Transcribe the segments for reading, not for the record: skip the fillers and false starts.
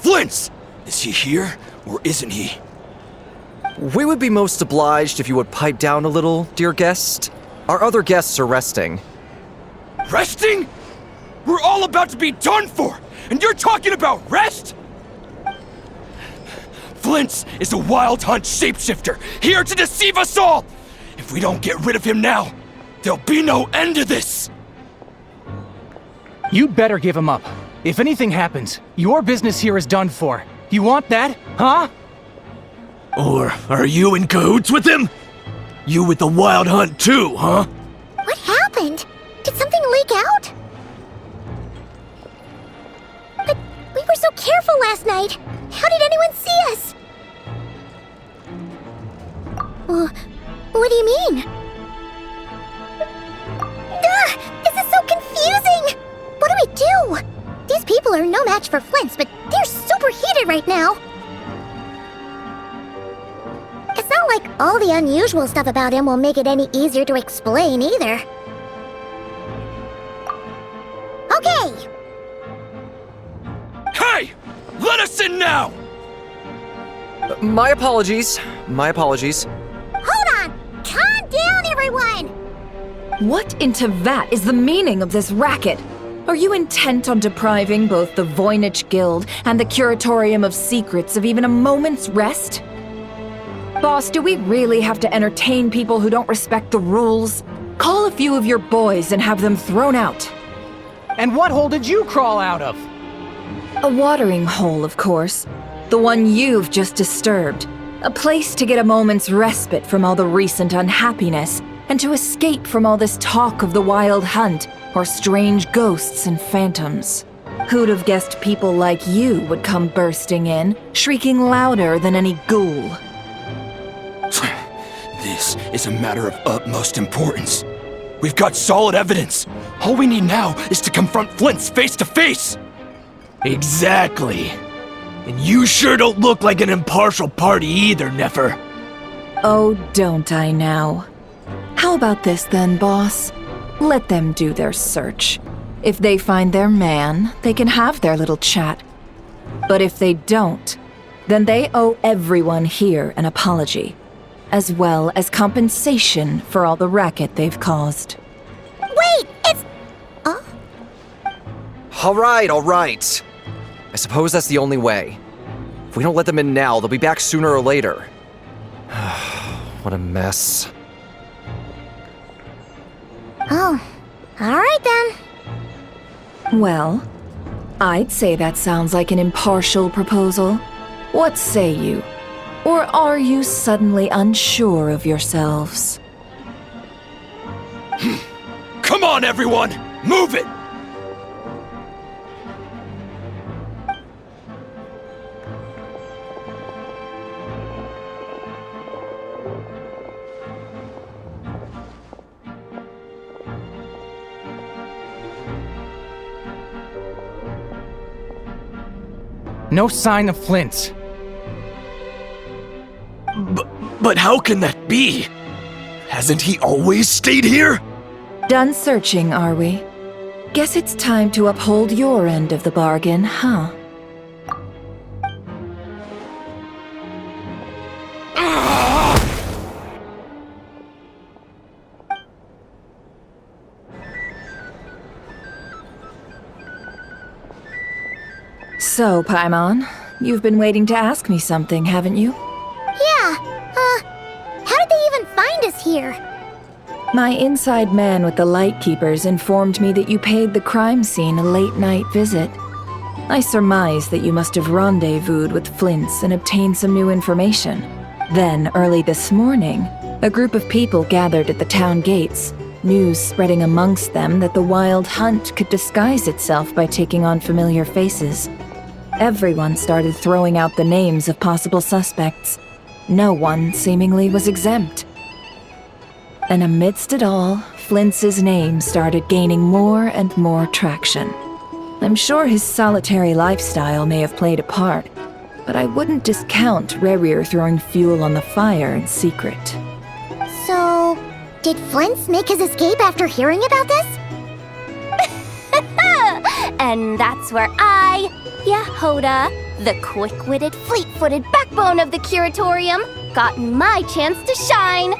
Flint's! Is he here, or isn't he? We would be most obliged if you would pipe down a little, dear guest. Our other guests are resting. Resting? We're all about to be done for, and you're talking about rest? Flint's is a wild hunt shapeshifter, here to deceive us all! If we don't get rid of him now, there'll be no end to this! You'd better give him up. If anything happens, your business here is done for. You want that, huh? Or are you in cahoots with him? You with the wild hunt too, huh? What happened? Did something leak out? But we were so careful last night. How did anyone see us? What do you mean? This is so confusing! What do we do? These people are no match for Flint's, but they're super heated right now. It's not like all the unusual stuff about him will make it any easier to explain either. Okay! Hey! Let us in now! My apologies. My apologies. Hold on! Calm down, everyone! What in Tevat is the meaning of this racket? Are you intent on depriving both the Voynich Guild and the Curatorium of Secrets of even a moment's rest? Boss, do we really have to entertain people who don't respect the rules? Call a few of your boys and have them thrown out. And what hole did you crawl out of? A watering hole, of course. The one you've just disturbed. A place to get a moment's respite from all the recent unhappiness, and to escape from all this talk of the wild hunt, or strange ghosts and phantoms. Who'd have guessed people like you would come bursting in, shrieking louder than any ghoul? This is a matter of utmost importance. We've got solid evidence. All we need now is to confront Flint's face to face. Exactly. And you sure don't look like an impartial party either, Nefer. Oh, don't I now? How about this then, boss? Let them do their search. If they find their man, they can have their little chat. But if they don't, then they owe everyone here an apology, as well as compensation for all the racket they've caused. Wait, it's... All right. I suppose that's the only way. If we don't let them in now, they'll be back sooner or later. What a mess. Oh, alright then. Well, I'd say that sounds like an impartial proposal. What say you? Or are you suddenly unsure of yourselves? Come on, everyone! Move it! No sign of Flint's. But how can that be? Hasn't he always stayed here? Done searching, are we? Guess it's time to uphold your end of the bargain, huh? So, Paimon, you've been waiting to ask me something, haven't you? Yeah, how did they even find us here? My inside man with the Lightkeepers informed me that you paid the crime scene a late-night visit. I surmise that you must have rendezvoused with Flint's and obtained some new information. Then, early this morning, a group of people gathered at the town gates, news spreading amongst them that the wild hunt could disguise itself by taking on familiar faces. Everyone started throwing out the names of possible suspects. No one, seemingly, was exempt. And amidst it all, Flint's name started gaining more and more traction. I'm sure his solitary lifestyle may have played a part, but I wouldn't discount Rerir throwing fuel on the fire in secret. So, did Flint's make his escape after hearing about this? And that's where I, Yehoda, the quick-witted, fleet-footed backbone of the curatorium, got my chance to shine.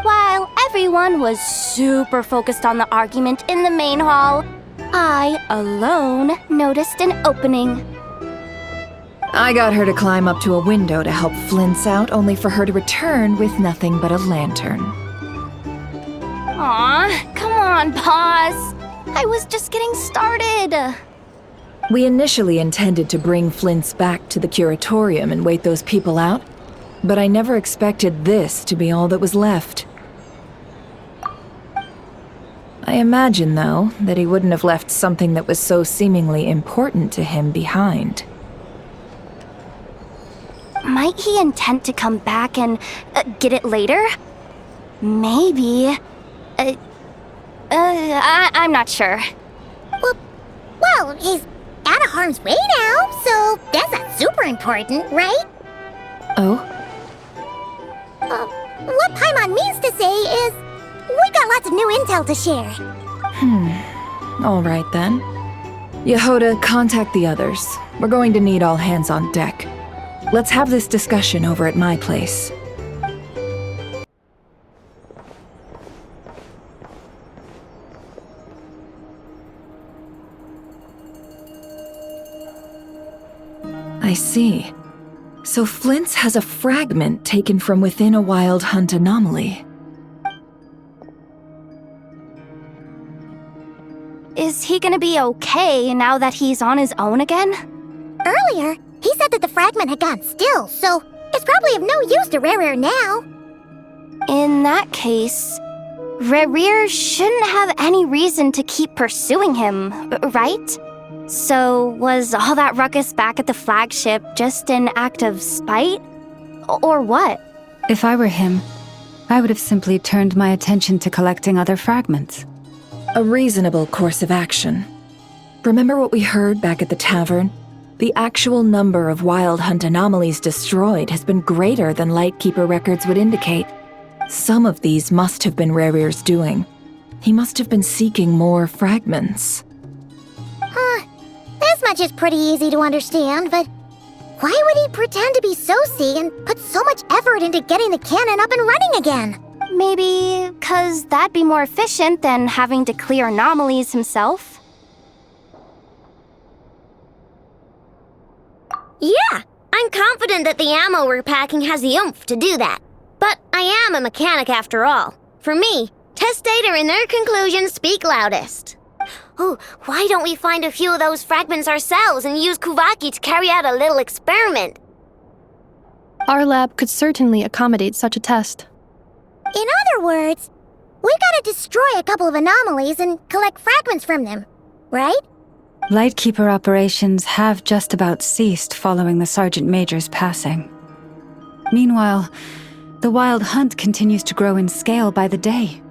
While everyone was super focused on the argument in the main hall, I alone noticed an opening. I got her to climb up to a window to help Flint's out, only for her to return with nothing but a lantern. Aw, come on, Boss. I was just getting started. We initially intended to bring Flint's back to the curatorium and wait those people out, but I never expected this to be all that was left. I imagine, though, that he wouldn't have left something that was so seemingly important to him behind. Might he intend to come back and get it later? Maybe. I'm not sure. Well, he's out of harm's way now, so that's not super important, right? Oh? What Paimon means to say is, we got lots of new intel to share. All right then. Yehoda, contact the others. We're going to need all hands on deck. Let's have this discussion over at my place. I see. So Flint's has a fragment taken from within a wild hunt anomaly. Is he gonna be okay now that he's on his own again? Earlier, he said that the fragment had gone still, so it's probably of no use to Rerir now. In that case, Rerir shouldn't have any reason to keep pursuing him, right? So, was all that ruckus back at the flagship just an act of spite? Or what? If I were him, I would have simply turned my attention to collecting other fragments. A reasonable course of action. Remember what we heard back at the tavern? The actual number of Wild Hunt anomalies destroyed has been greater than Lightkeeper records would indicate. Some of these must have been Rerir's doing. He must have been seeking more fragments. This much is pretty easy to understand, but why would he pretend to be Soci and put so much effort into getting the cannon up and running again? Maybe 'cause that'd be more efficient than having to clear anomalies himself? Yeah, I'm confident that the ammo we're packing has the oomph to do that. But I am a mechanic after all. For me, test data and their conclusions speak loudest. Oh, why don't we find a few of those fragments ourselves and use Kuvaki to carry out a little experiment? Our lab could certainly accommodate such a test. In other words, we gotta destroy a couple of anomalies and collect fragments from them, right? Lightkeeper operations have just about ceased following the Sergeant Major's passing. Meanwhile, the Wild Hunt continues to grow in scale by the day.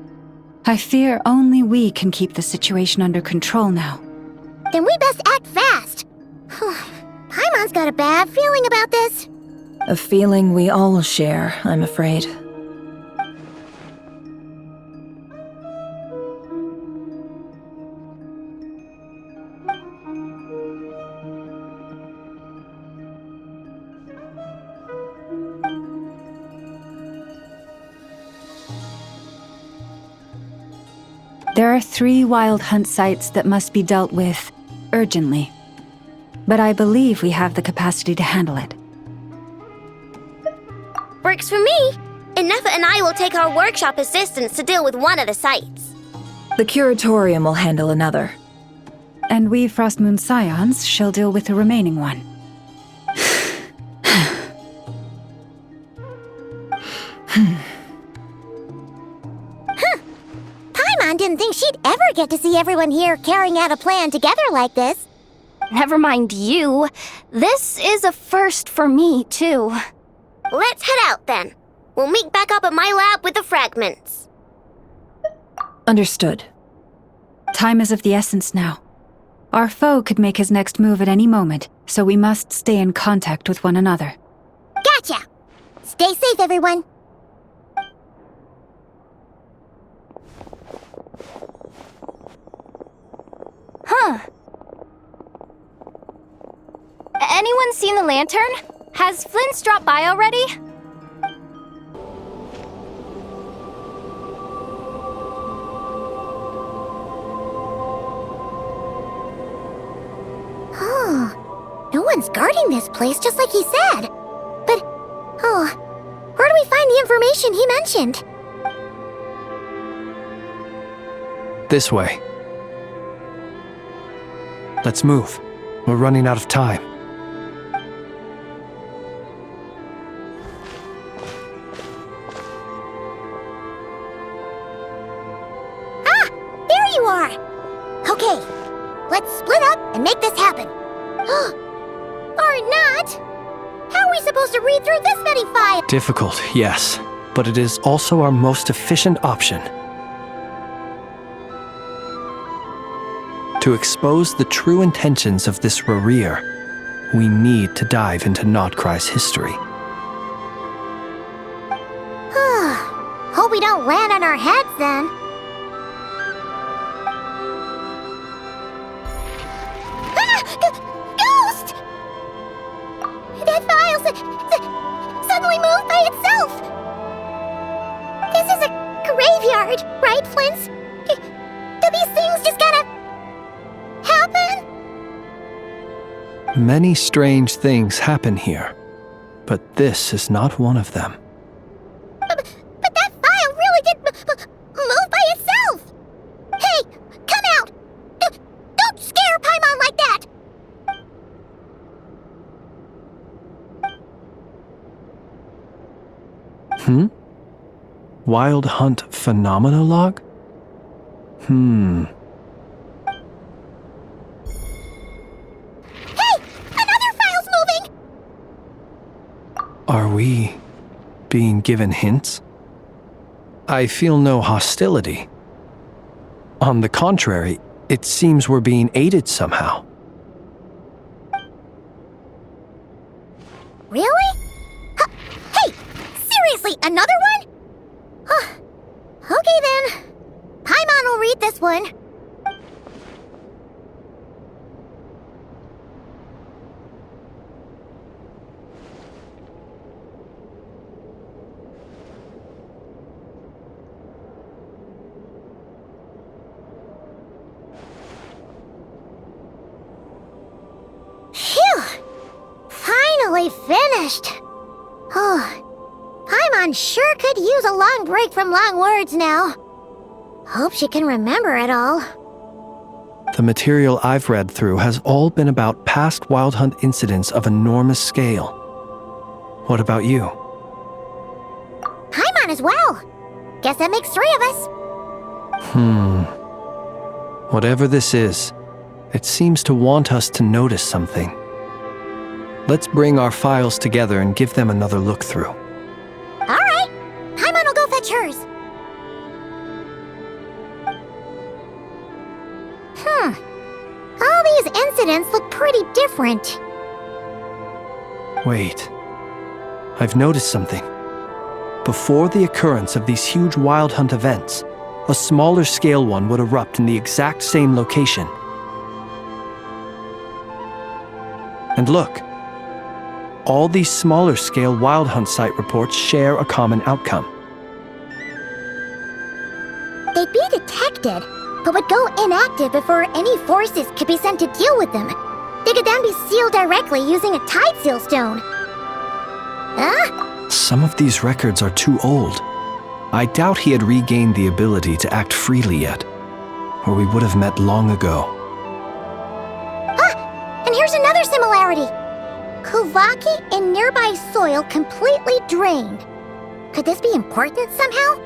I fear only we can keep the situation under control now. Then we best act fast. Paimon's got a bad feeling about this. A feeling we all share, I'm afraid. There are 3 Wild Hunt sites that must be dealt with urgently. But I believe we have the capacity to handle it. Works for me. And Nefa and I will take our workshop assistants to deal with one of the sites. The curatorium will handle another. And we Frostmoon Scions shall deal with the remaining one. Paimon didn't think she'd ever get to see everyone here carrying out a plan together like this. Never mind you. This is a first for me, too. Let's head out then. We'll meet back up at my lab with the fragments. Understood. Time is of the essence now. Our foe could make his next move at any moment, so we must stay in contact with one another. Gotcha! Stay safe, everyone. Huh. Anyone lantern? Has Flint's dropped by already? Oh, no one's guarding this place just like he said. But, where do we find the information he mentioned? This way. Let's move. We're running out of time. Ah! There you are! Okay, let's split up and make this happen. Or not! How are we supposed to read through this many files? Difficult, yes, but it is also our most efficient option. To expose the true intentions of this Rerir, we need to dive into Notcry's history. Hope we don't land on our heads then. Ghost! That file suddenly moved by itself! This is a graveyard, right, Flint? Do these things just gotta happen? Many strange things happen here, but this is not one of them. But that file really did move by itself! Hey, come out! Don't scare Paimon like that! Wild Hunt Phenomenologue? Hey! Another file's moving! Are we being given hints? I feel no hostility. On the contrary, it seems we're being aided somehow. Really? Hey! Seriously, another one? Okay then. Paimon will read this one. Phew! Finally finished! Oh, Paimon sure could use a long break from long words now. Hope she can remember it all. The material I've read through has all been about past Wild Hunt incidents of enormous scale. What about you? Paimon as well. Guess that makes 3 of us. Whatever this is, it seems to want us to notice something. Let's bring our files together and give them another look through. All right. Paimon will go fetch hers. All these incidents look pretty different. Wait. I've noticed something. Before the occurrence of these huge Wild Hunt events, a smaller scale one would erupt in the exact same location. And look. All these smaller scale Wild Hunt site reports share a common outcome. They'd be detected, but would go inactive before any forces could be sent to deal with them. They could then be sealed directly using a tide seal stone. Some of these records are too old. I doubt he had regained the ability to act freely yet, or we would have met long ago. And here's another similarity. Kuvaki in nearby soil completely drained. Could this be important somehow?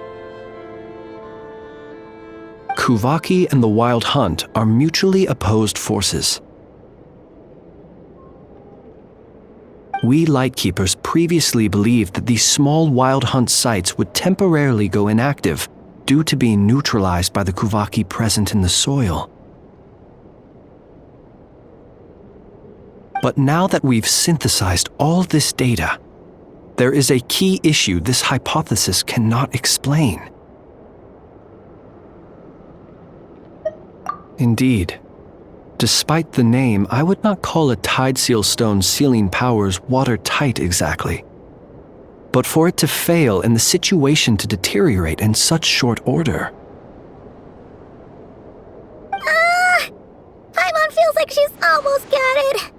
Kuvaki and the Wild Hunt are mutually opposed forces. We Lightkeepers previously believed that these small Wild Hunt sites would temporarily go inactive due to being neutralized by the Kuvaki present in the soil. But now that we've synthesized all this data, there is a key issue this hypothesis cannot explain. Indeed, Despite the name, I would not call a Tide Seal Stone's sealing powers watertight exactly. But for it to fail and the situation to deteriorate in such short order. Paimon feels like she's almost got it.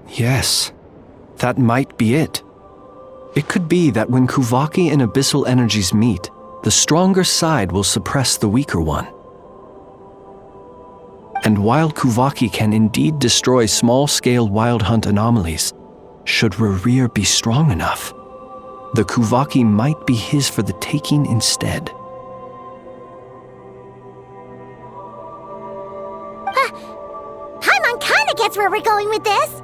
Yes, that might be it. It could be that when Kuvaki and abyssal energies meet, the stronger side will suppress the weaker one. And while Kuvaki can indeed destroy small-scale wild hunt anomalies, should Rerir be strong enough, the Kuvaki might be his for the taking instead. Paimon kinda gets where we're going with this.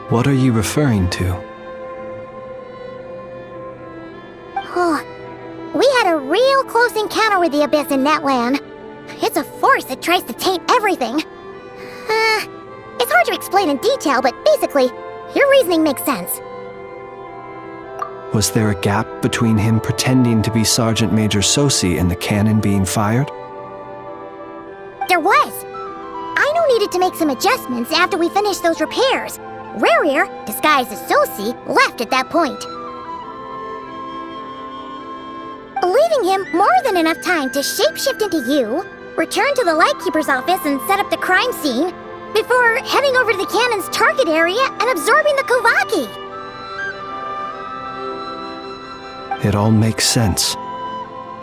What are you referring to? We had a real close encounter with the Abyss in Netland. It's a force that tries to taint everything. It's hard to explain in detail, but basically, your reasoning makes sense. Was there a gap between him pretending to be Sergeant Major Sosi and the cannon being fired? There was. Aino needed to make some adjustments after we finished those repairs. Rerir, disguised as Sosi, left at that point, leaving him more than enough time to shapeshift into you, return to the Lightkeeper's office and set up the crime scene, before heading over to the cannon's target area and absorbing the Kuvaki. It all makes sense.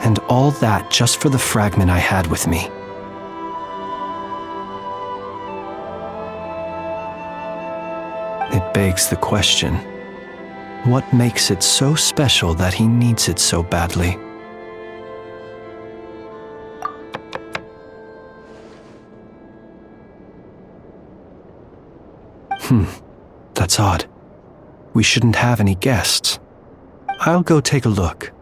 And all that just for the fragment I had with me. It begs the question, what makes it so special that he needs it so badly? That's odd. We shouldn't have any guests. I'll go take a look.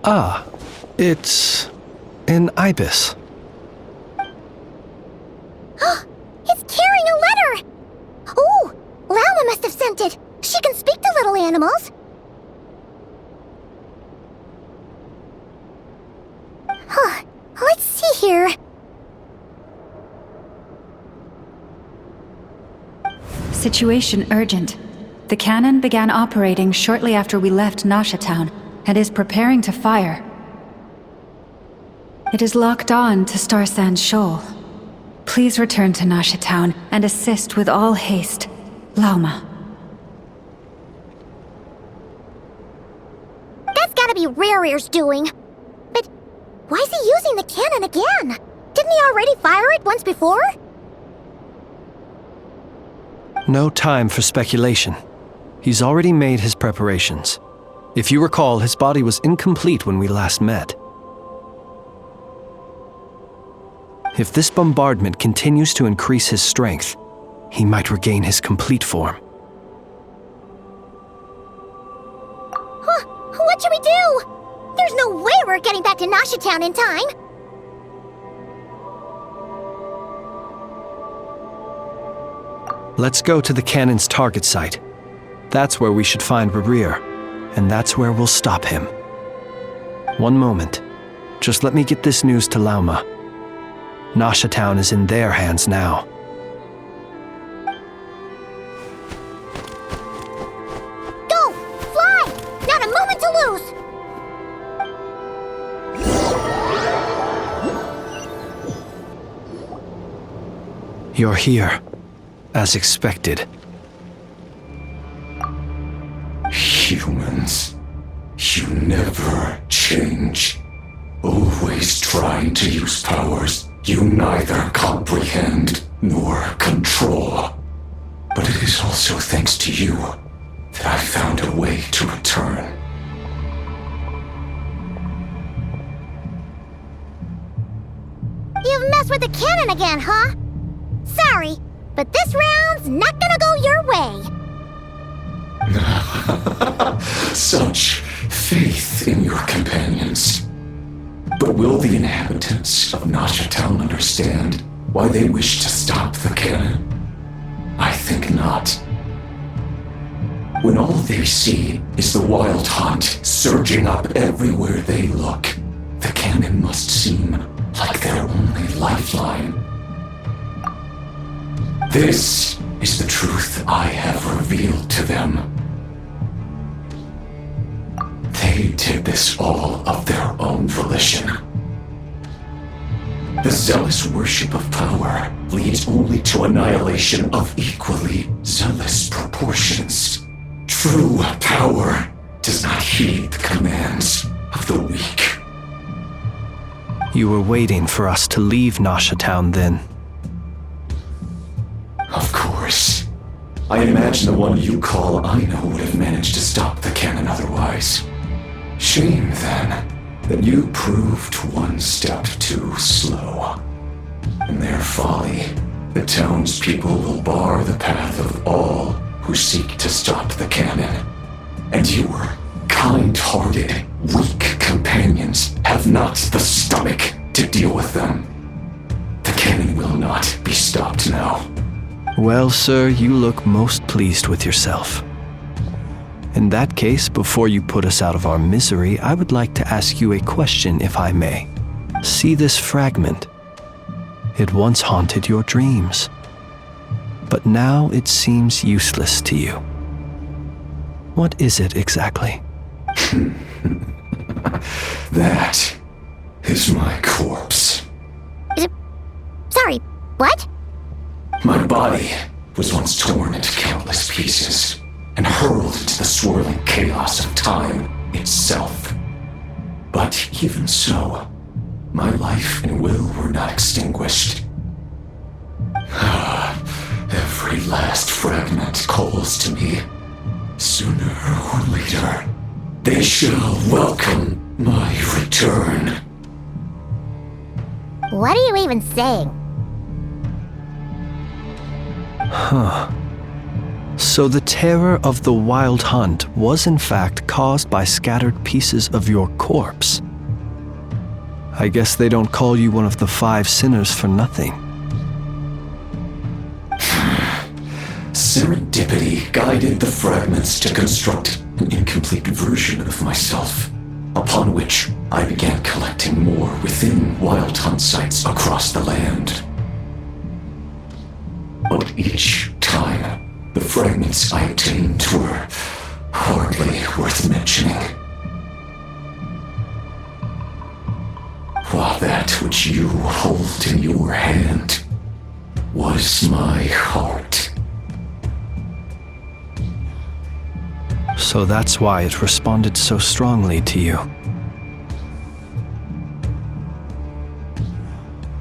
Ah, it's an ibis. It's carrying a letter! Ooh, Lauma must have sent it. She can speak to little animals. Let's see here. Situation urgent. The cannon began operating shortly after we left Nasha Town and is preparing to fire. It is locked on to Star Sand Shoal. Please return to Nasha Town and assist with all haste. Lauma. That's gotta be Rerir's doing. But why is he using the cannon again? Didn't he already fire it once before? No time for speculation. He's already made his preparations. If you recall, his body was incomplete when we last met. If this bombardment continues to increase his strength, he might regain his complete form. What should we do? There's no way we're getting back to Nasha Town in time. Let's go to the cannon's target site. That's where we should find Rerir, and that's where we'll stop him. One moment. Just let me get this news to Lauma. Nasha Town is in their hands now. Go! Fly! Not a moment to lose! You're here, as expected. Humans, you never change. Always trying to use powers you neither comprehend nor control. But it is also thanks to you that I found a way to return. You've messed with the cannon again, huh? Sorry, but this round's not gonna go your way. Such faith in your companions. But will the inhabitants of Nasha Town understand why they wish to stop the cannon? I think not. When all they see is the wild hunt surging up everywhere they look, the cannon must seem like their only lifeline. This is the truth I have revealed to them. They did this all of their own volition. The zealous worship of power leads only to annihilation of equally zealous proportions. True power does not heed the commands of the weak. You were waiting for us to leave Nasha Town then. Of course. I imagine the one you call Aino would have managed to stop the cannon otherwise. Shame, then, that you proved one step too slow. In their folly, the townspeople will bar the path of all who seek to stop the cannon. And your kind-hearted, weak companions have not the stomach to deal with them. The cannon will not be stopped now. Well, sir, you look most pleased with yourself. In that case, before you put us out of our misery, I would like to ask you a question, if I may. See this fragment? It once haunted your dreams, but now it seems useless to you. What is it exactly? That is my corpse. Sorry, what? My body was once torn into countless pieces and hurled into the swirling chaos of time itself. But even so, my life and will were not extinguished. Every last fragment calls to me. Sooner or later, they shall welcome my return. What are you even saying? Huh. So the terror of the wild hunt was in fact caused by scattered pieces of your corpse. I guess they don't call you one of the 5 sinners for nothing. Serendipity guided the fragments to construct an incomplete version of myself, upon which I began collecting more within wild hunt sites across the land. But each time, the fragments I obtained were hardly worth mentioning. While that which you hold in your hand was my heart. So that's why it responded so strongly to you.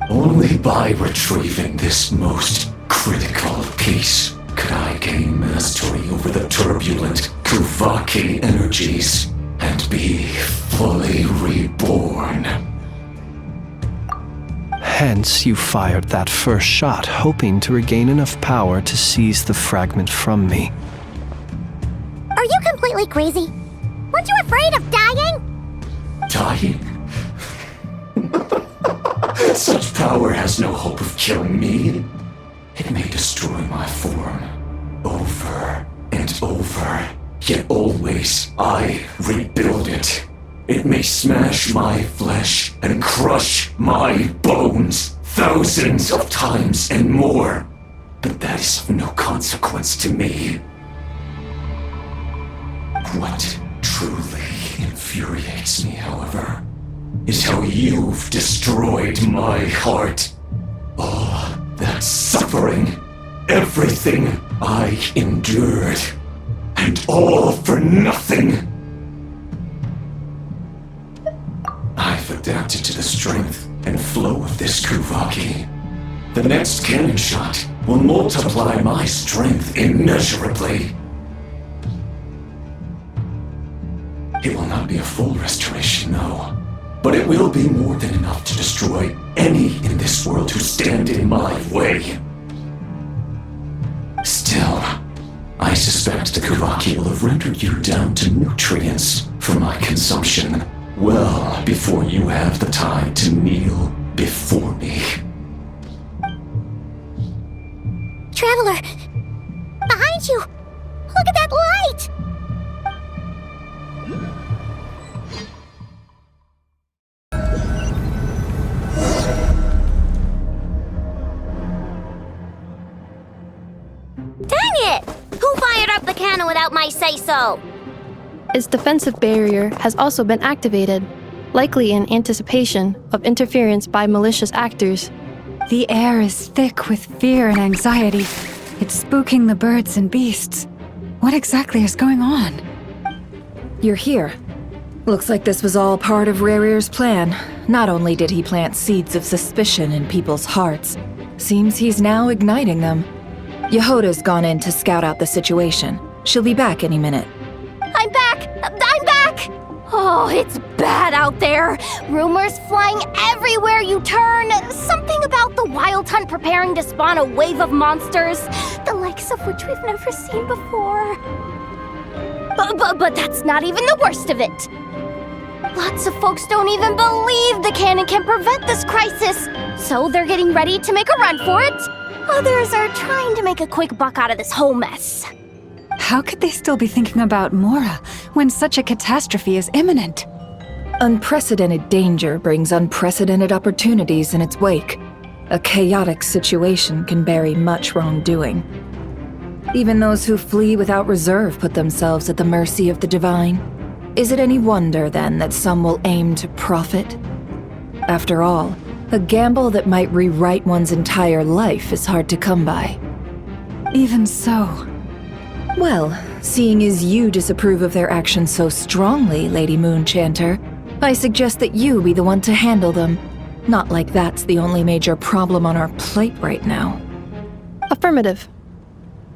Only by retrieving this most critical piece could I gain mastery over the turbulent Kuvaki energies and be fully reborn. Hence, you fired that first shot, hoping to regain enough power to seize the fragment from me. Are you completely crazy? Weren't you afraid of dying? Dying? Such power has no hope of killing me. It may destroy my form over and over, yet always I rebuild it. It may smash my flesh and crush my bones thousands of times and more, but that is of no consequence to me. What truly infuriates me, however, is how you've destroyed my heart. All that suffering, everything I endured, and all for nothing. I've adapted to the strength and flow of this Kuvaki. The next cannon shot will multiply my strength immeasurably. It will not be a full restoration, no. But it will be more than enough to destroy any in this world who stand in my way. suspect the Kuraki will have rendered you down to nutrients for my consumption well before you have the time to kneel before me. Traveler! Behind you! Look at that light! Dang it! Who fired up the cannon without my say-so? Its defensive barrier has also been activated, likely in anticipation of interference by malicious actors. The air is thick with fear and anxiety. It's spooking the birds and beasts. What exactly is going on? You're here. Looks like this was all part of Rerir's plan. Not only did he plant seeds of suspicion in people's hearts, seems he's now igniting them. Yehoda's gone in to scout out the situation. She'll be back any minute. I'm back! I'm back! Oh, it's bad out there. Rumors flying everywhere you turn. Something about the Wild Hunt preparing to spawn a wave of monsters, the likes of which we've never seen before. But that's not even the worst of it. Lots of folks don't even believe the cannon can prevent this crisis, so they're getting ready to make a run for it. Others are trying to make a quick buck out of this whole mess. How could they still be thinking about Mora when such a catastrophe is imminent? Unprecedented danger brings unprecedented opportunities in its wake. A chaotic situation can bury much wrongdoing. Even those who flee without reserve put themselves at the mercy of the divine. Is it any wonder, then, that some will aim to profit? After all, a gamble that might rewrite one's entire life is hard to come by. Even so. Well, seeing as you disapprove of their actions so strongly, Lady Moonchanter, I suggest that you be the one to handle them. Not like that's the only major problem on our plate right now. Affirmative.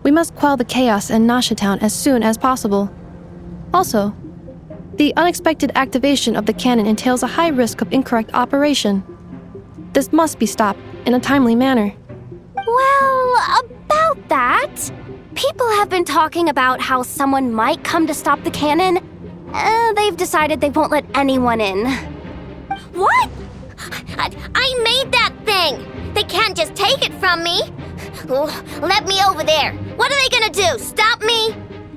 We must quell the chaos in Nasha Town as soon as possible. Also, the unexpected activation of the cannon entails a high risk of incorrect operation. This must be stopped in a timely manner. Well, about that, people have been talking about how someone might come to stop the cannon. They've decided they won't let anyone in. What? I made that thing! They can't just take it from me! Let me over there! What are they gonna do? Stop me?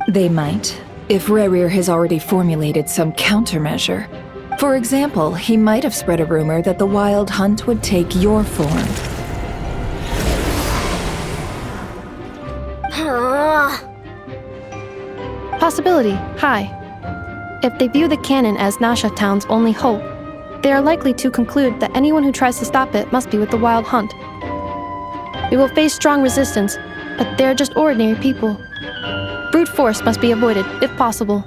They might, if Rerir has already formulated some countermeasure. For example, he might have spread a rumor that the Wild Hunt would take your form. Possibility high. If they view the cannon as Nasha Town's only hope, they are likely to conclude that anyone who tries to stop it must be with the Wild Hunt. We will face strong resistance, but they're just ordinary people. Brute force must be avoided, if possible.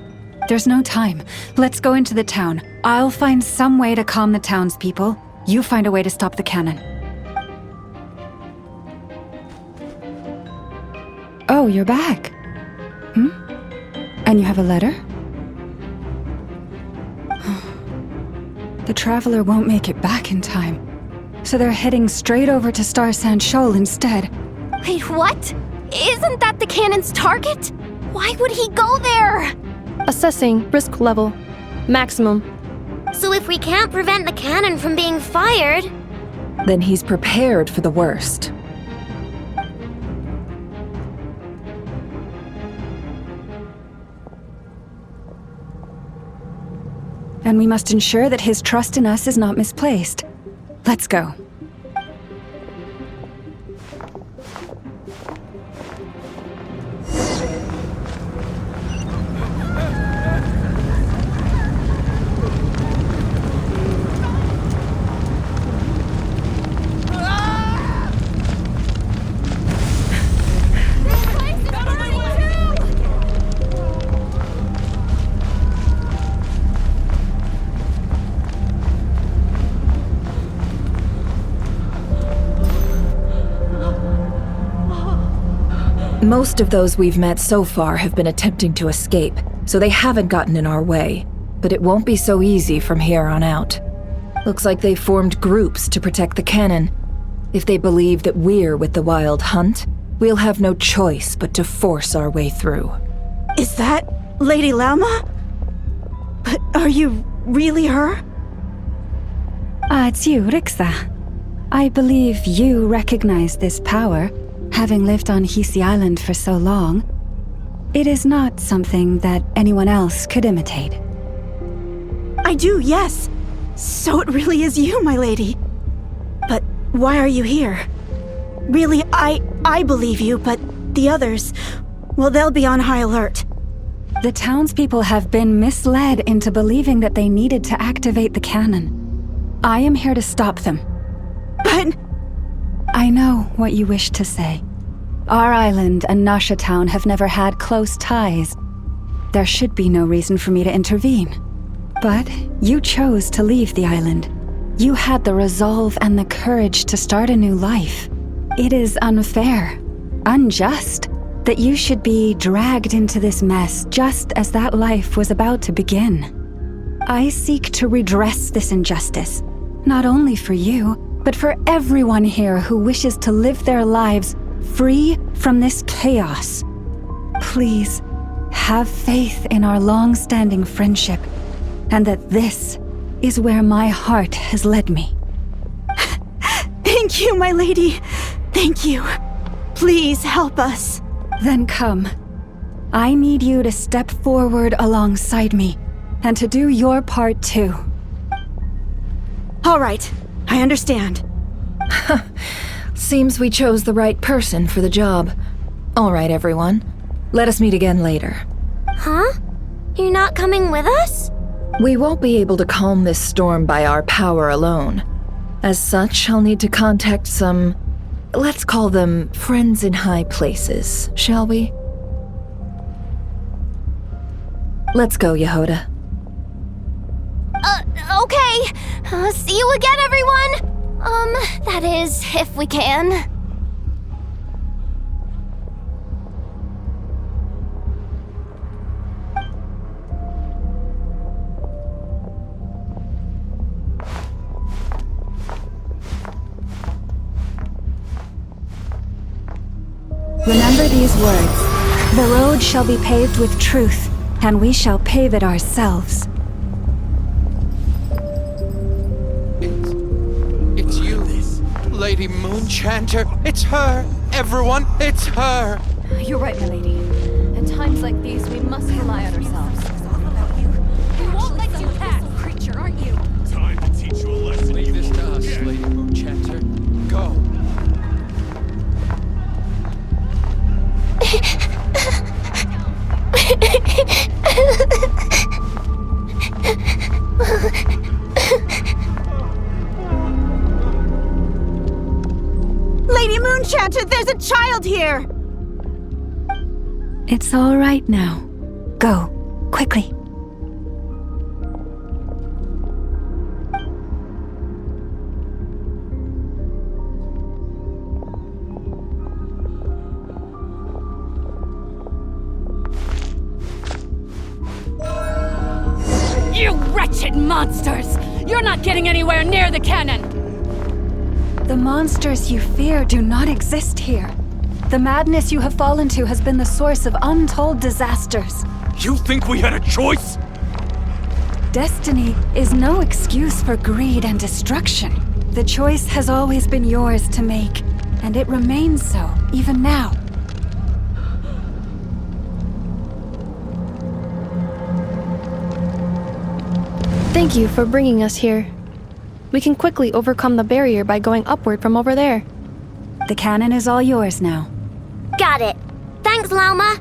There's no time. Let's go into the town. I'll find some way to calm the townspeople. You find a way to stop the cannon. Oh, you're back. And you have a letter? The Traveler won't make it back in time. So they're heading straight over to Star Sand Shoal instead. Wait, what? Isn't that the cannon's target? Why would he go there? Assessing risk level. Maximum. So if we can't prevent the cannon from being fired... Then he's prepared for the worst. And we must ensure that his trust in us is not misplaced. Let's go. Most of those we've met so far have been attempting to escape, so they haven't gotten in our way. But it won't be so easy from here on out. Looks like they've formed groups to protect the cannon. If they believe that we're with the Wild Hunt, we'll have no choice but to force our way through. Is that Lady Lauma? But are you really her? It's you, Rixa. I believe you recognize this power, having lived on Hisi Island for so long. It is not something that anyone else could imitate. I do, yes. So it really is you, my lady. But why are you here? Really, I believe you, but the others, well, they'll be on high alert. The townspeople have been misled into believing that they needed to activate the cannon. I am here to stop them. But... I know what you wish to say. Our island and Nasha Town have never had close ties. There should be no reason for me to intervene. But you chose to leave the island. You had the resolve and the courage to start a new life. It is unfair, unjust, that you should be dragged into this mess just as that life was about to begin. I seek to redress this injustice, not only for you, but for everyone here who wishes to live their lives free from this chaos. Please, have faith in our long-standing friendship, and that this is where my heart has led me. Thank you, my lady. Thank you. Please help us. Then come. I need you to step forward alongside me, and to do your part too. All right, I understand. Seems we chose the right person for the job. All right, everyone. Let us meet again later. Huh? You're not coming with us? We won't be able to calm this storm by our power alone. As such, I'll need to contact some... let's call them friends in high places, shall we? Let's go, Yehoda. Okay. See you again, everyone! That is, if we can. Remember these words. The road shall be paved with truth, and we shall pave it ourselves. It's you, Lady Moonchanter. It's her. Everyone, it's her. You're right, my lady. At times like these, we must rely on ourselves. We won't let you pass, creature, aren't you? Time to teach you a lesson. Leave this to us, Lady Moonchanter. Go. Lady Moonchanter, there's a child here! It's all right now. Go, quickly. You wretched monsters! You're not getting anywhere near the cannon! The monsters you fear do not exist here. The madness you have fallen to has been the source of untold disasters. You think we had a choice? Destiny is no excuse for greed and destruction. The choice has always been yours to make, and it remains so, even now. Thank you for bringing us here. We can quickly overcome the barrier by going upward from over there. The cannon is all yours now. Got it. Thanks, Lauma.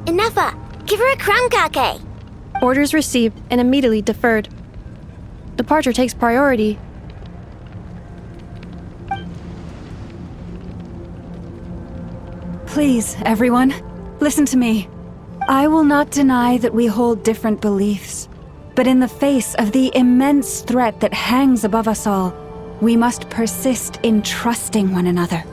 Inefa, give her a crown kake. Orders received and immediately deferred. Departure takes priority. Please, everyone, listen to me. I will not deny that we hold different beliefs. But in the face of the immense threat that hangs above us all, we must persist in trusting one another.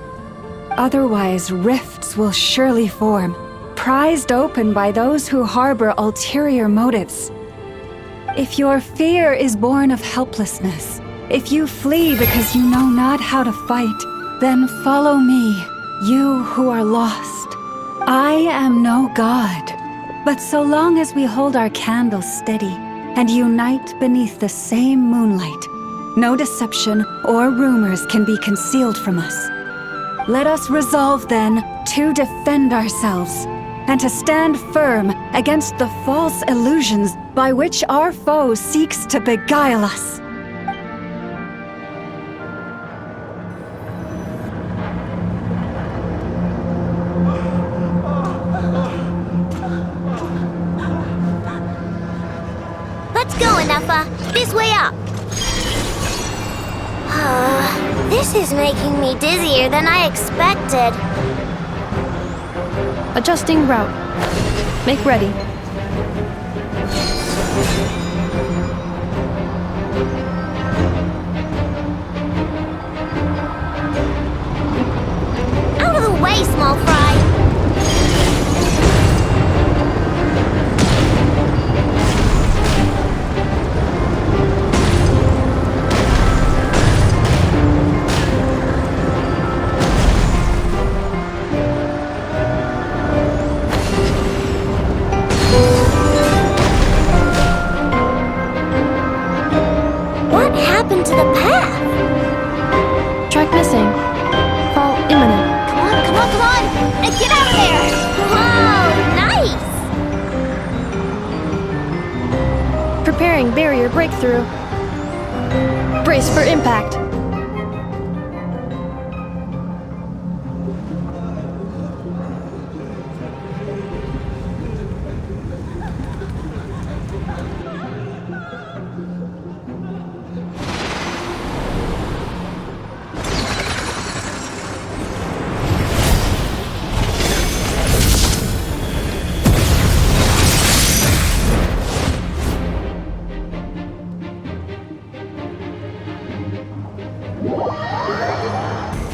Otherwise, rifts will surely form, prized open by those who harbor ulterior motives. If your fear is born of helplessness, if you flee because you know not how to fight, then follow me. You who are lost. I am no god. But so long as we hold our candles steady and unite beneath the same moonlight, no deception or rumors can be concealed from us. Let us resolve then to defend ourselves and to stand firm against the false illusions by which our foe seeks to beguile us. Let's go, Anafa. This way up. This is making me dizzier than I expected. Adjusting route. Make ready. Out of the way, small fry. What happened to the path? Track missing. Fall imminent. Come on, come on, come on! Get out of there! Whoa, nice! Preparing barrier breakthrough. Brace for impact.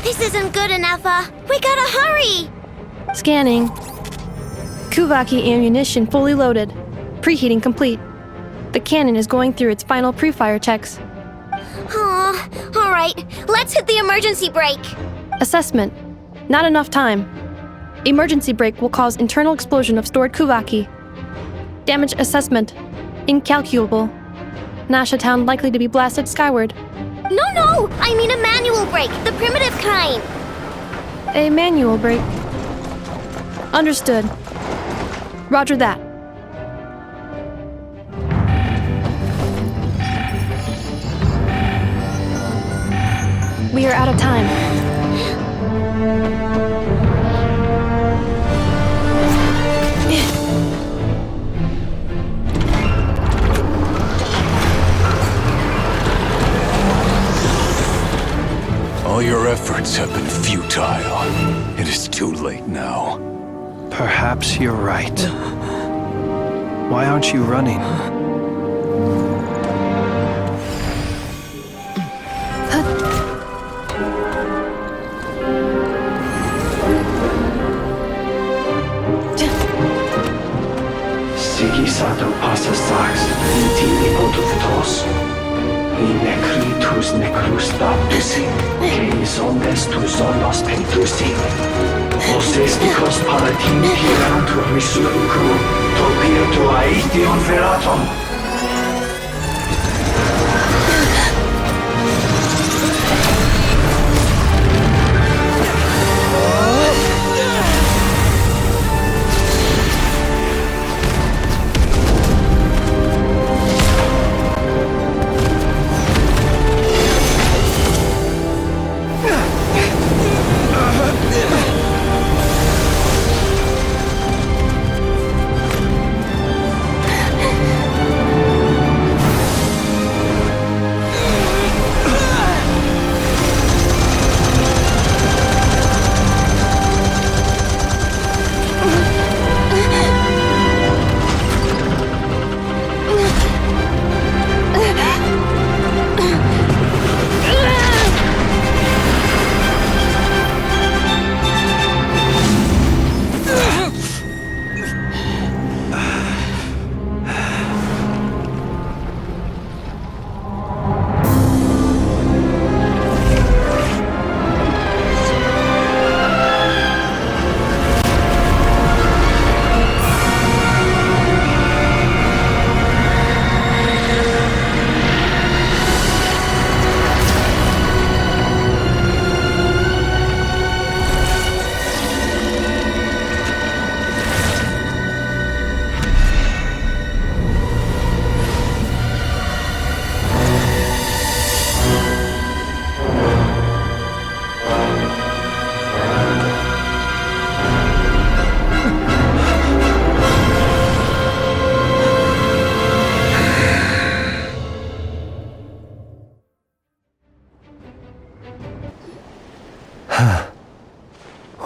This isn't good, Anafa. We gotta hurry! Scanning. Kuvaki ammunition fully loaded. Preheating complete. The cannon is going through its final pre-fire checks. Aw, alright. Let's hit the emergency brake. Assessment. Not enough time. Emergency brake will cause internal explosion of stored Kuvaki. Damage assessment. Incalculable. Nasha Town likely to be blasted skyward. No! I mean a manual brake, the primitive kind. A manual brake. Understood. Roger that. We are out of time. All your efforts have been futile. It is too late now. Perhaps you're right. Why aren't you running? Sigisato passa sax, intimi potutos. In necritus necrus baptusi, celis omnes tu solos pentusi. Osesticos palatin pirantur resurrecru, topirtu aetion veratum.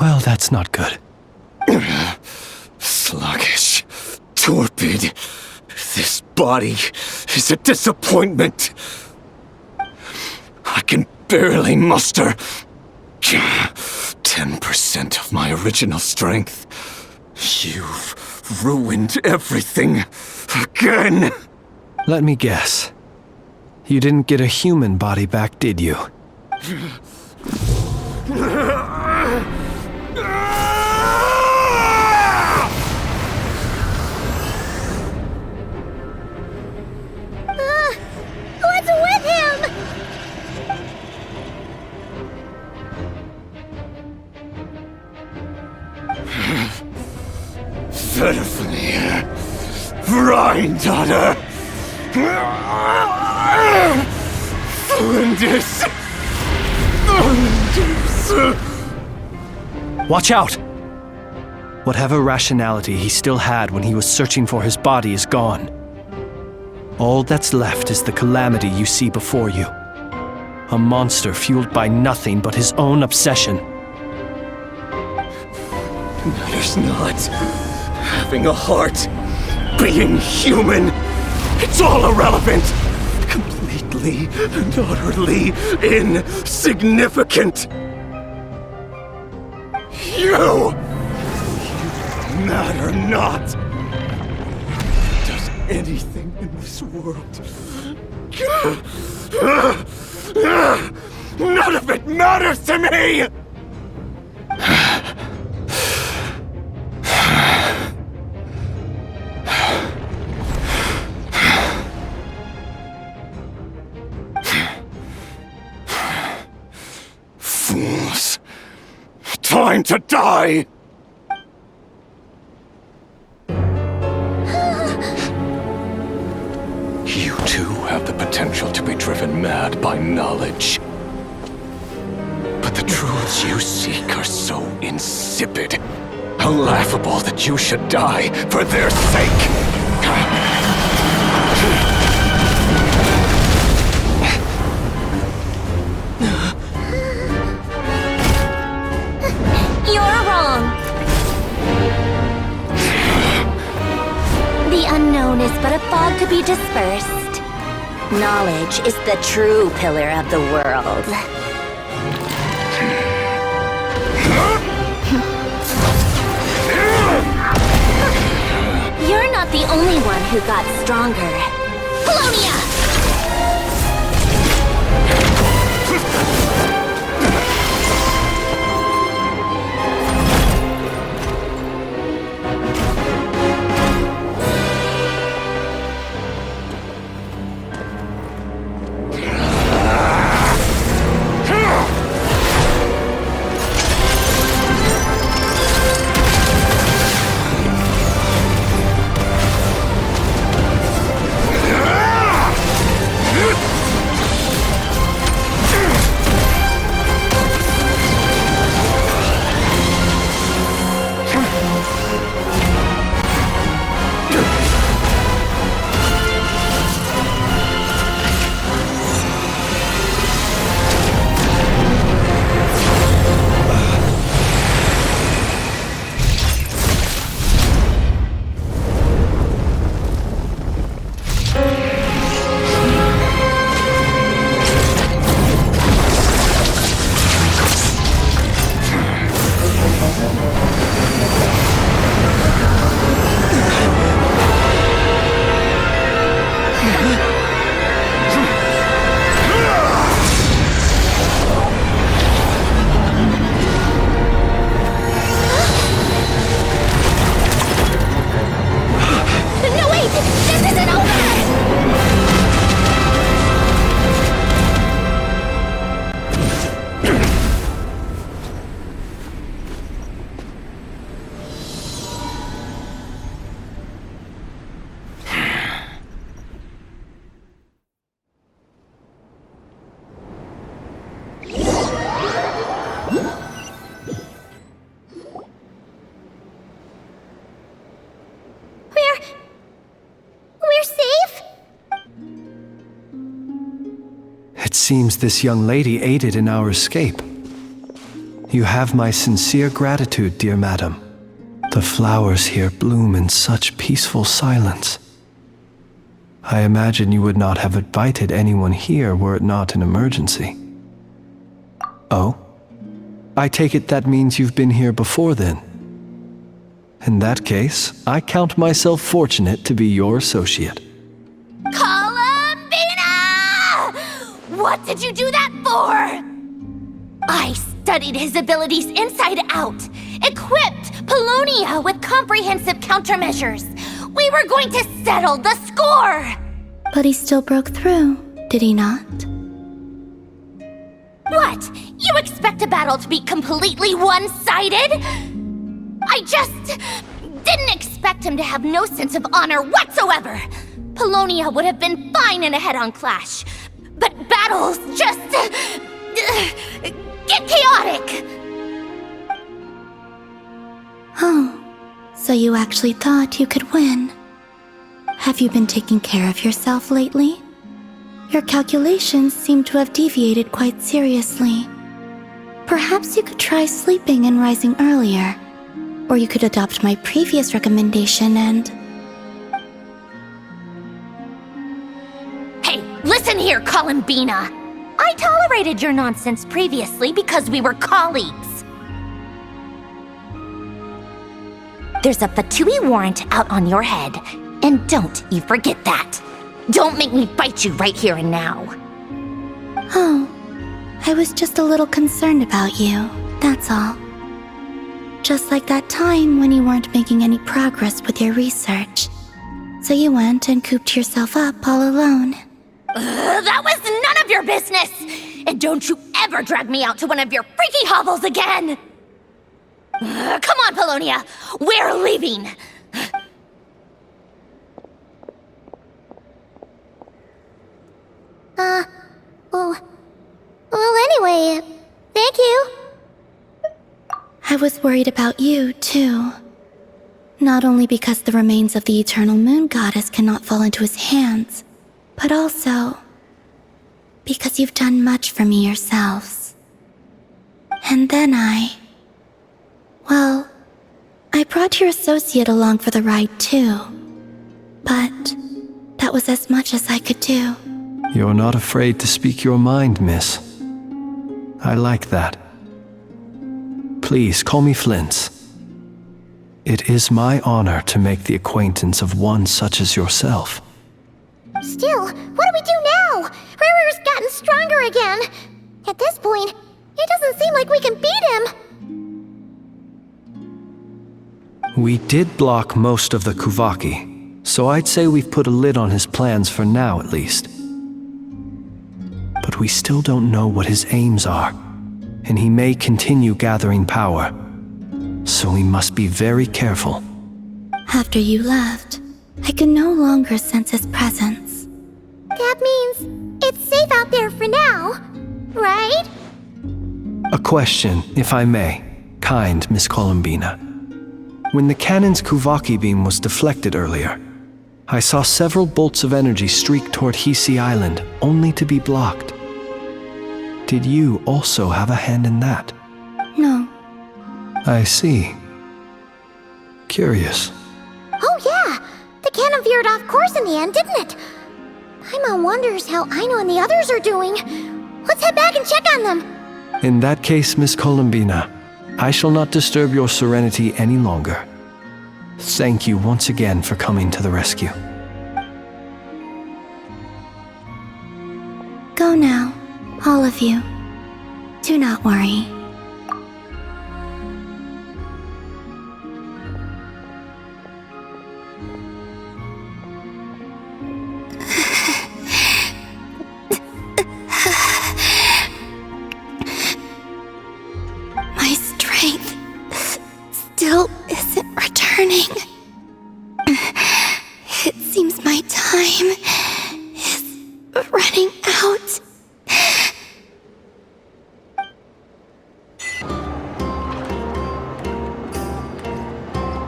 Well, that's not good. Sluggish. Torpid. This body is a disappointment. I can barely muster 10% of my original strength. You've ruined everything again. Let me guess. You didn't get a human body back, did you? What's with him? Verfnir. Rheindaughter. Flinders. Watch out! Whatever rationality he still had when he was searching for his body is gone. All that's left is the calamity you see before you. A monster fueled by nothing but his own obsession. Matters not. Having a heart. Being human. It's all irrelevant. Completely and utterly insignificant. You matter not. Does anything in this world. None of it matters to me! Fools. Time to die! You too have the potential to be driven mad by knowledge. But the truths you seek are so insipid, how laughable that you should die for their sake. You're wrong. The unknown is but a fog to be dispersed. Knowledge is the true pillar of the world. You're not the only one who got stronger. Polonia! It seems this young lady aided in our escape. You have my sincere gratitude, dear madam. The flowers here bloom in such peaceful silence. I imagine you would not have invited anyone here were it not an emergency. Oh? I take it that means you've been here before then. In that case, I count myself fortunate to be your associate. Columbina! What did you do that for? I studied his abilities inside out, equipped Polonia with comprehensive countermeasures. We were going to settle the score! But he still broke through, did he not? What? You expect a battle to be completely one-sided? I just didn't expect him to have no sense of honor whatsoever. Polonia would have been fine in a head-on clash, but battles just get chaotic. Oh, so you actually thought you could win. Have you been taking care of yourself lately? Your calculations seem to have deviated quite seriously. Perhaps you could try sleeping and rising earlier. Or you could adopt my previous recommendation and... Hey, listen here, Columbina! I tolerated your nonsense previously because we were colleagues. There's a Fatui warrant out on your head, and don't you forget that. Don't make me fight you right here and now. Oh, I was just a little concerned about you, that's all. Just like that time when you weren't making any progress with your research. So you went and cooped yourself up all alone. That was none of your business! And don't you ever drag me out to one of your freaky hovels again! Come on, Polonia! We're leaving! Well, anyway, thank you. I was worried about you, too. Not only because the remains of the eternal moon goddess cannot fall into his hands, but also because you've done much for me yourselves. And then well, I brought your associate along for the ride, too. But that was as much as I could do. You're not afraid to speak your mind, miss. I like that. Please call me Flint's. It is my honor to make the acquaintance of one such as yourself. Still, what do we do now? Rerir's gotten stronger again. At this point, it doesn't seem like we can beat him. We did block most of the Kuvaki, so I'd say we've put a lid on his plans for now at least. But we still don't know what his aims are, and he may continue gathering power. So we must be very careful. After you left, I could no longer sense his presence. That means it's safe out there for now, right? A question, if I may, kind Miss Columbina. When the cannon's Kuvaki beam was deflected earlier, I saw several bolts of energy streak toward Hisi Island, only to be blocked. Did you also have a hand in that? No. I see. Curious. Oh yeah! The cannon veered off course in the end, didn't it? Paimon wonders how Aino and the others are doing. Let's head back and check on them. In that case, Miss Columbina, I shall not disturb your serenity any longer. Thank you once again for coming to the rescue. Go now, all of you. Do not worry. My strength still isn't returning. It seems my time is running out.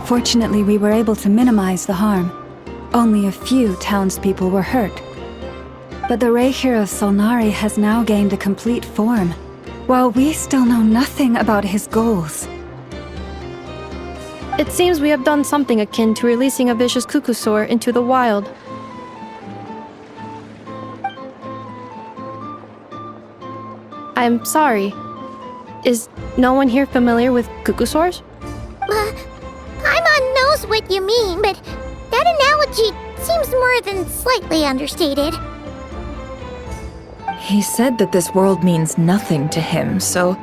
Fortunately, we were able to minimize the harm. Only a few townspeople were hurt. But the Rerir of Solnari has now gained a complete form. while we still know nothing about his goals. It seems we have done something akin to releasing a vicious cuckoosaur into the wild. I'm sorry. Is no one here familiar with cuckoosaurs? Paimon knows what you mean, but that analogy seems more than slightly understated. He said that this world means nothing to him, so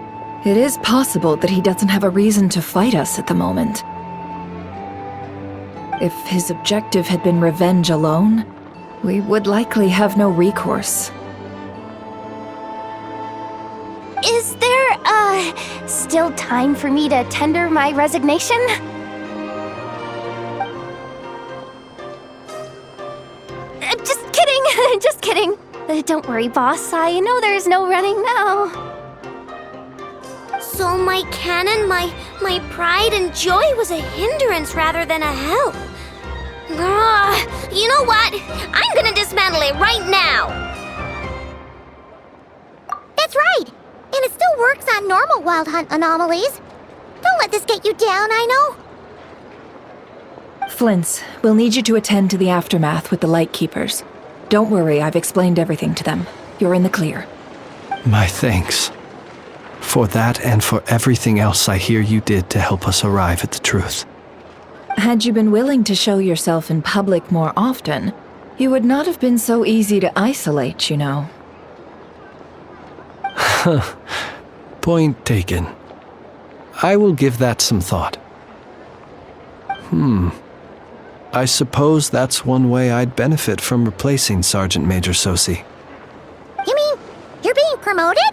it is possible that he doesn't have a reason to fight us at the moment. If his objective had been revenge alone, we would likely have no recourse. Is there, still time for me to tender my resignation? Just kidding, just kidding. Don't worry, boss. I know there's no running now. So my cannon, my pride and joy was a hindrance rather than a help. You know what? I'm gonna dismantle it right now. That's right. And it still works on normal Wild Hunt anomalies. Don't let this get you down, I know. Flints, we'll need you to attend to the aftermath with the Lightkeepers. Don't worry, I've explained everything to them. You're in the clear. My thanks. For that and for everything else I hear you did to help us arrive at the truth. Had you been willing to show yourself in public more often, you would not have been so easy to isolate, you know. Point taken. I will give that some thought. I suppose that's one way I'd benefit from replacing Sergeant Major Sosi. You mean you're being promoted?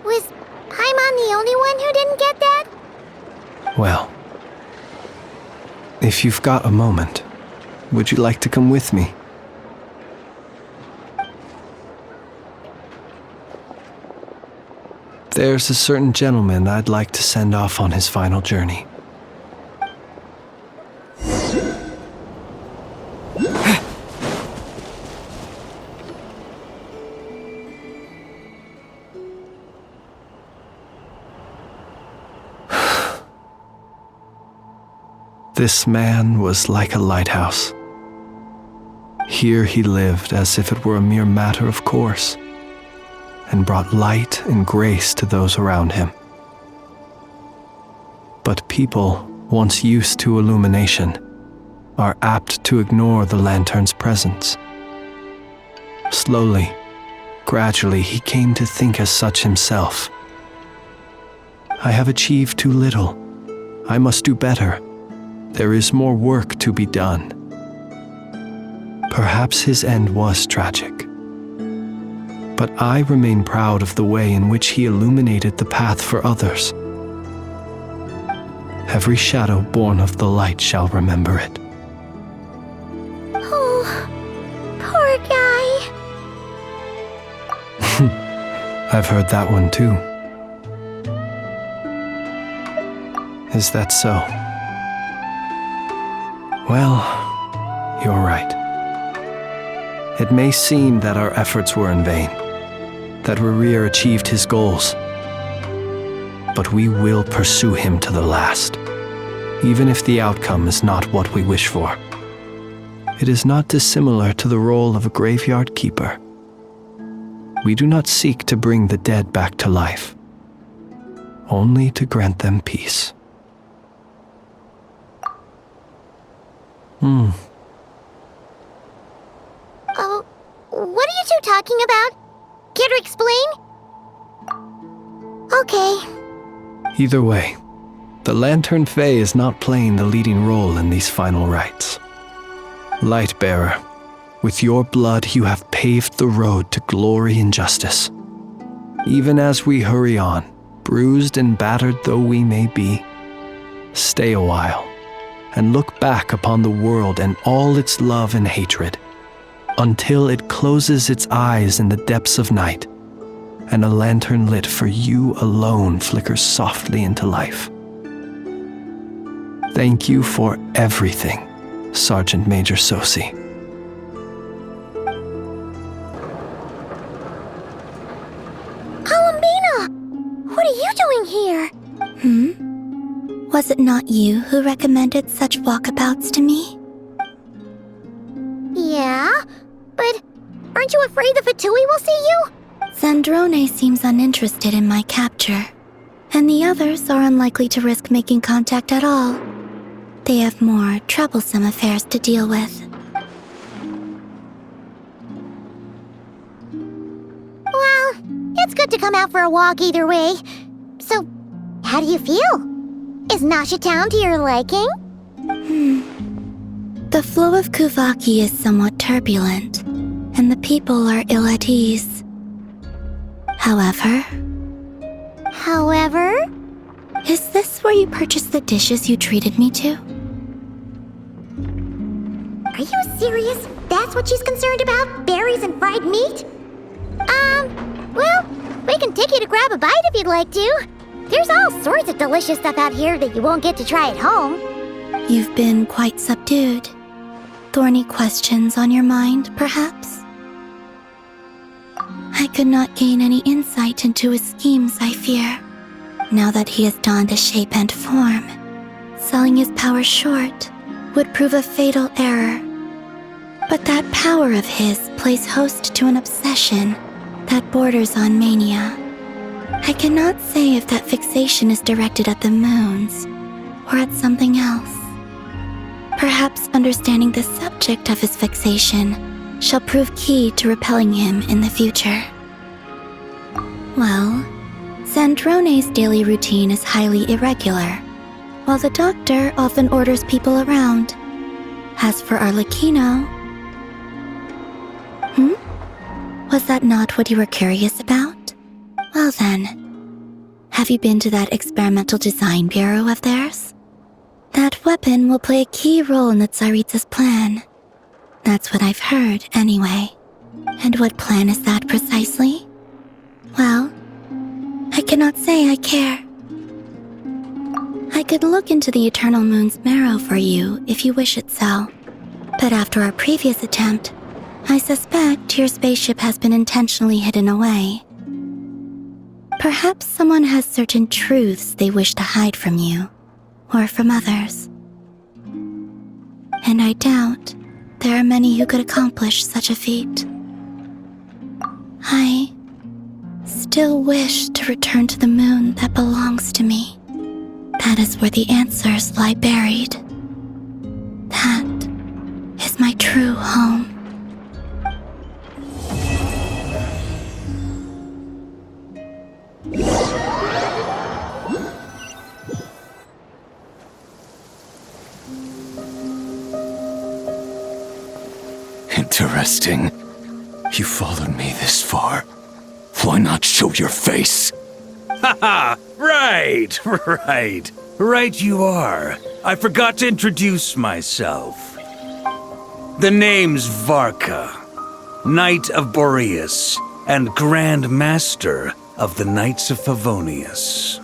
Was Paimon the only one who didn't get that? Well, if you've got a moment, would you like to come with me? There's a certain gentleman I'd like to send off on his final journey. This man was like a lighthouse. Here he lived as if it were a mere matter of course, and brought light and grace to those around him. But people, once used to illumination, are apt to ignore the lantern's presence. Slowly, gradually, he came to think as such himself. I have achieved too little. I must do better. There is more work to be done. Perhaps his end was tragic. But I remain proud of the way in which he illuminated the path for others. Every shadow born of the light shall remember it. Oh, poor guy. I've heard that one too. Is that so? Well, you're right. It may seem that our efforts were in vain, that Rerir achieved his goals. But we will pursue him to the last, even if the outcome is not what we wish for. It is not dissimilar to the role of a graveyard keeper. We do not seek to bring the dead back to life, only to grant them peace. Oh, what are you two talking about? Care to explain? Okay. Either way, the Lantern Fae is not playing the leading role in these final rites. Lightbearer, with your blood you have paved the road to glory and justice. Even as we hurry on, bruised and battered though we may be, stay a while and look back upon the world and all its love and hatred, until it closes its eyes in the depths of night, and a lantern lit for you alone flickers softly into life. Thank you for everything, Sergeant Major Sosi. Was it not you who recommended such walkabouts to me? Yeah, but aren't you afraid the Fatui will see you? Zandrone seems uninterested in my capture, and the others are unlikely to risk making contact at all. They have more troublesome affairs to deal with. Well, it's good to come out for a walk either way. So, how do you feel? Is Nasha Town to your liking? The flow of Kuvaki is somewhat turbulent, and the people are ill at ease. However, is this where you purchased the dishes you treated me to? Are you serious? That's what she's concerned about? Berries and fried meat? Well, we can take you to grab a bite if you'd like to. There's all sorts of delicious stuff out here that you won't get to try at home. You've been quite subdued. Thorny questions on your mind, perhaps? I could not gain any insight into his schemes, I fear. Now that he has donned a shape and form, selling his power short would prove a fatal error. But that power of his plays host to an obsession that borders on mania. I cannot say if that fixation is directed at the moons or at something else. Perhaps understanding the subject of his fixation shall prove key to repelling him in the future. Well, Zandrone's daily routine is highly irregular, while the doctor often orders people around. As for Arlecchino... Was that not what you were curious about? Well then, have you been to that experimental design bureau of theirs? That weapon will play a key role in the Tsaritsa's plan. That's what I've heard, anyway. And what plan is that precisely? Well, I cannot say I care. I could look into the Eternal Moon's marrow for you if you wish it so. But after our previous attempt, I suspect your spaceship has been intentionally hidden away. Perhaps someone has certain truths they wish to hide from you, or from others. And I doubt there are many who could accomplish such a feat. I still wish to return to the moon that belongs to me. That is where the answers lie buried. That is my true home. Interesting. You followed me this far. Why not show your face? Haha! Right you are. I forgot to introduce myself. The name's Varka, Knight of Boreas, and Grand Master of the Knights of Favonius.